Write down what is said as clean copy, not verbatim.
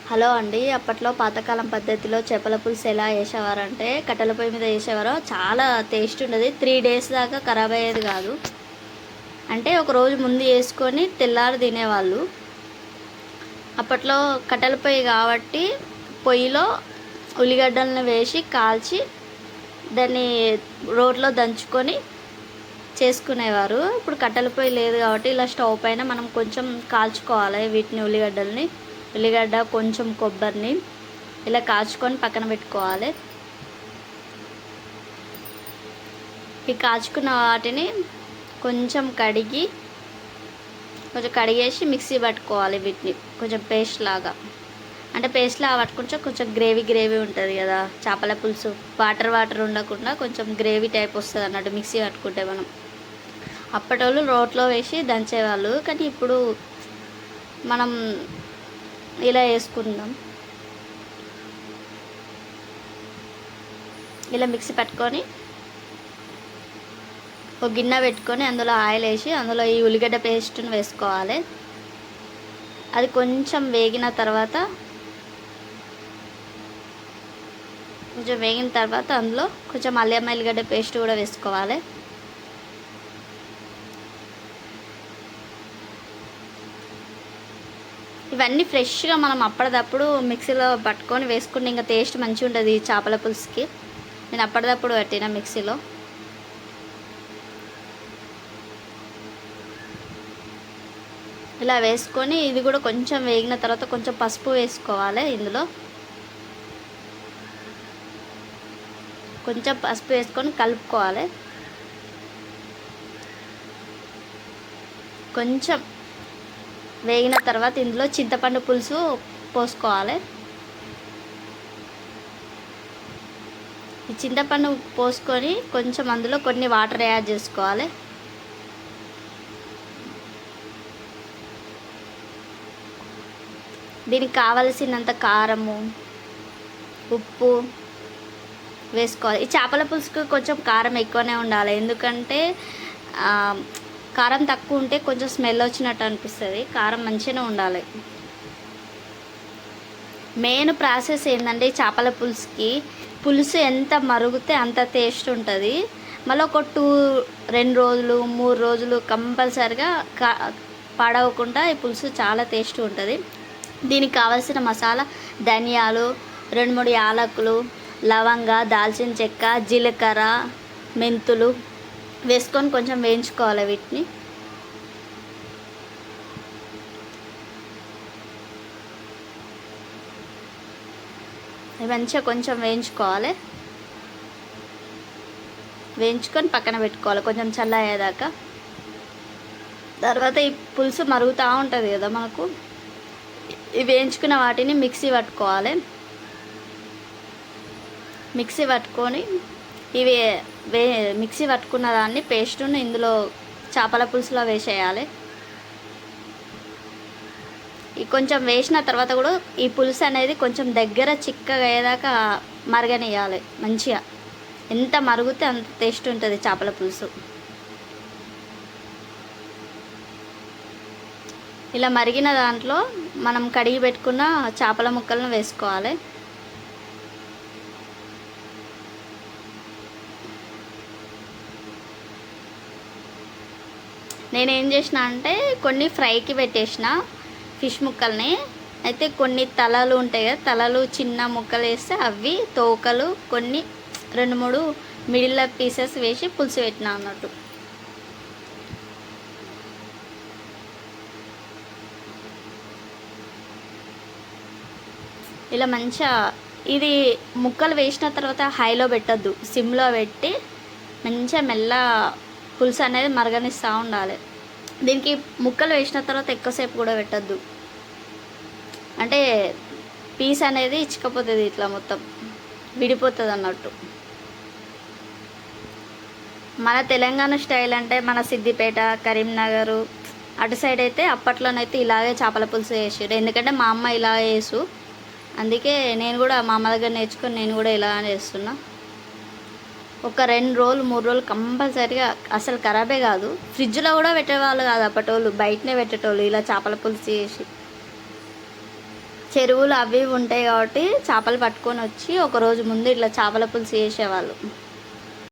Hello అండి. అప్పట్లో పాతకాలం పద్ధతిలో చేపల పులుసు ఎలా చేసేవారంటే కట్టెల పొయ్యి మీద చేసేవారు. చాలా టేస్ట్ ఉండేది. 3 డేస్ దాకా ఖరాబ్ అయ్యేది కాదు. అంటే ఒక రోజు ముందు చేసుకొని తెల్లారి తినేవాళ్ళు. అప్పట్లో కట్టెల పొయ్యి కాబట్టి పొయ్యిలో ఉల్లిగడ్డలను వేసి కాల్చి దాన్ని రోట్లో దంచుకొని చేసుకునేవారు. ఇప్పుడు కట్టెల పొయ్యి లేదు కాబట్టి ఇలా స్టవ్ పైన మనం కొంచెం కాల్చుకోవాలి వీటిని, ఉల్లిగడ్డ కొంచెం కొబ్బరిని ఇలా కాల్చుకొని పక్కన పెట్టుకోవాలి. ఈ కాల్చుకున్న వాటిని కొంచెం కడిగేసి మిక్సీ పట్టుకోవాలి. వీటిని కొంచెం పేస్ట్ లాగా, అంటే పేస్ట్ లాగా పట్టుకుంటే కొంచెం గ్రేవీ ఉంటుంది కదా చేపల పులుసు. వాటర్ ఉండకుండా కొంచెం గ్రేవీ టైప్ వస్తుంది అన్నట్టు మిక్సీ పట్టుకుంటే మనం. అప్పటోళ్ళు రోట్లో వేసి దంచేవాళ్ళు, కానీ ఇప్పుడు మనం ఇలా వేసుకుందాం. ఇలా మిక్సీ పట్టుకొని ఒక గిన్నె పెట్టుకొని అందులో ఆయిల్ వేసి అందులో ఈ ఉల్లిగడ్డ పేస్ట్ని వేసుకోవాలి. అది కొంచెం వేగిన తర్వాత అందులో కొంచెం అల్లం ఎల్లిగడ్డ పేస్ట్ కూడా వేసుకోవాలి. ఇవన్నీ ఫ్రెష్గా మనం అప్పటిదప్పుడు మిక్సీలో పట్టుకొని వేసుకుంటే ఇంకా టేస్ట్ మంచిగా ఉంటుంది ఈ చేపల పులుసుకి. నేను అప్పటిదప్పుడు పట్టిన మిక్సీలో. ఇలా వేసుకొని ఇది కూడా కొంచెం వేగిన తర్వాత కొంచెం పసుపు వేసుకోవాలి. ఇందులో కొంచెం పసుపు వేసుకొని కలుపుకోవాలి. కొంచెం వేగిన తర్వాత ఇందులో చింతపండు పులుసు పోసుకోవాలి. ఈ చింతపండు పోసుకొని కొంచెం అందులో కొన్ని వాటర్ యాడ్ చేసుకోవాలి. దీనికి కావలసినంత కారము, ఉప్పు వేసుకోవాలి. ఈ చేపల పులుసుకు కొంచెం కారం ఎక్కువనే ఉండాలి, ఎందుకంటే కారం తక్కువ ఉంటే కొంచెం స్మెల్ వచ్చినట్టు అనిపిస్తుంది. కారం మంచిగానే ఉండాలి. మెయిన్ ప్రాసెస్ ఏంటంటే చేపల పులుసుకి పులుసు ఎంత మరుగుతే అంత టేస్ట్ ఉంటుంది. మళ్ళీ ఒక 2 రోజులు 3 రోజులు కంపల్సరిగా పాడవకుండా ఈ పులుసు చాలా టేస్ట్ ఉంటుంది. దీనికి కావాల్సిన మసాలా ధనియాలు, 2-3 యాలకులు, లవంగ, దాల్చిన చెక్క, జీలకర్ర, మెంతులు వేసుకొని కొంచెం వేయించుకోవాలి. వీటిని మంచిగా కొంచెం వేయించుకొని పక్కన పెట్టుకోవాలి కొంచెం చల్లయ్యేదాకా. తర్వాత ఈ పులుసు మరుగుతూ ఉంటుంది కదా మనకు, ఈ వేయించుకున్న వాటిని మిక్సీ పట్టుకోవాలి. మిక్సీ పట్టుకొని మిక్సీ పట్టుకున్న దాన్ని పేస్టును ఇందులో చేపల పులుసులో వేసేయాలి. ఈ కొంచెం వేసిన తర్వాత కూడా ఈ పులుసు అనేది కొంచెం దగ్గర చిక్కగా అయ్యేదాకా మరగనియాలి మంచిగా. ఎంత మరుగుతే అంత టేస్ట్ ఉంటుంది చేపల పులుసు. ఇలా మరిగిన దాంట్లో మనం కడిగి పెట్టుకున్న చేపల ముక్కలను వేసుకోవాలి. నేనేం చేసిన అంటే కొన్ని ఫ్రైకి పెట్టేసిన ఫిష్ ముక్కల్ని. అయితే కొన్ని తలలు ఉంటాయి కదా, తలలు చిన్న ముక్కలు వేస్తే అవి, తోకలు కొన్ని 2-3 మిడిల్ పీసెస్ వేసి పులుసు పెట్టిన అన్నట్టు. ఇలా మంచిగా ఇది ముక్కలు వేసిన తర్వాత హైలో పెట్టద్దు, సిమ్లో పెట్టి మంచిగా మెల్ల పులుసు అనేది మరగనిస్తూ ఉండాలి. దీనికి ముక్కలు వేసిన తర్వాత ఎక్కువసేపు కూడా పెట్టద్దు, అంటే పీస్ అనేది ఇచ్చకపోతుంది, ఇట్లా మొత్తం విడిపోతుంది అన్నట్టు. మన తెలంగాణ స్టైల్ అంటే మన సిద్దిపేట, కరీంనగర్ అటు సైడ్ అయితే అప్పట్లోనైతే ఇలాగే చేపల పులుసు వేసారు. ఎందుకంటే మా అమ్మ ఇలా వేసు, అందుకే నేను కూడా మా అమ్మ దగ్గర నేర్చుకొని నేను కూడా ఇలా చేస్తున్నా. ఒక 2 రోజులు 3 రోజులు కంపల్సరీగా అసలు ఖరాబే కాదు. ఫ్రిడ్జ్లో కూడా పెట్టేవాళ్ళు కాదు అప్పటోళ్ళు, బయటనే పెట్టేటోళ్ళు ఇలా చేపల పులుసు చేసి. చెరువులు అవి ఇవి ఉంటాయి కాబట్టి చేపలు పట్టుకొని వచ్చి ఒక రోజు ముందు ఇట్లా చేపల పులుసు చేసేవాళ్ళు.